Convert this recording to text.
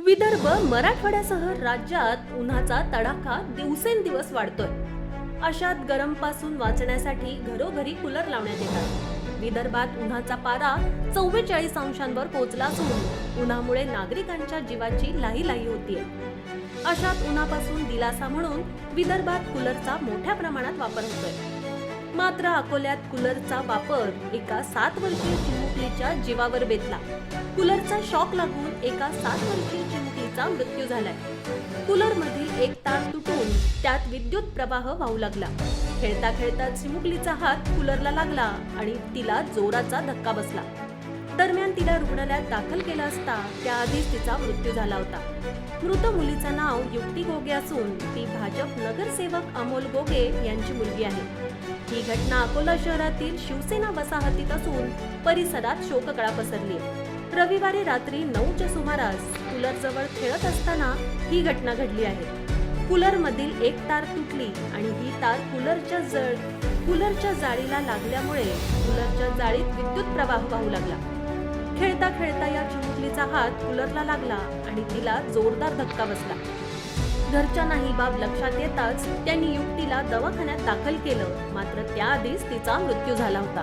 विदर्भ मराठवाड्यासह राज्यात उन्हाचा तडाखा दिवसेंदिवस वाढतोय. अशात गरम पासून वाचण्यासाठी घरोघरी कूलर लावण्यात येतात. विदर्भात उन्हाचा पारा 44 अंशांवर पोहोचला असून उन्हामुळे नागरिकांच्या जीवाची लाहीलाही होतीये. अशात उन्हापासून दिलासा म्हणून विदर्भात कूलरचा मोठ्या प्रमाणात वापर होतोय. मात्र अकोल्यात कूलरचा वापर एका 7 वर्षीय चिमुकलीच्या जीवावर बेतला. कूलरचा शॉक लागून एका 7 वर्षीय चिमुकलीचा मृत्यू झालाय. कूलर मधील एक तार तुटून त्यात विद्युत प्रवाह वाहू लागला. खेळता खेळता चिमुकलीचा हात कूलरला लागला आणि तिला जोराचा धक्का बसला. दरम्यान तिला रुग्णालयात दाखल केलं असता त्याआधीच तिचा मृत्यू झाला होता. मृत मुलीचं नाव युक्ती गोगे असून ती भाजप नगरसेवक अमोल गोगे यांची मुलगी आहे. ही घटना अकोला शहरातील शिवसेना वसाहतीत असून परिसरात शोककळा पसरली. रविवारी रात्री 9च्या सुमारास कूलर जवळ खेळत असताना ही घटना घडली आहे. कूलर मधील एक तार तुटली आणि ही तार कूलरच्या जाळीला लागल्यामुळे कूलरच्या जाळीत विद्युत प्रवाह वाहू लागला. खेळता खेळता या चिमुकलीचा हात कूलरला लागला आणि तिला जोरदार धक्का बसला. घरच्यांना ही बाब लक्षात येताच त्यांनी युक्तीला दवाखान्यात दाखल केलं. मात्र त्याआधीच तिचा मृत्यू झाला होता.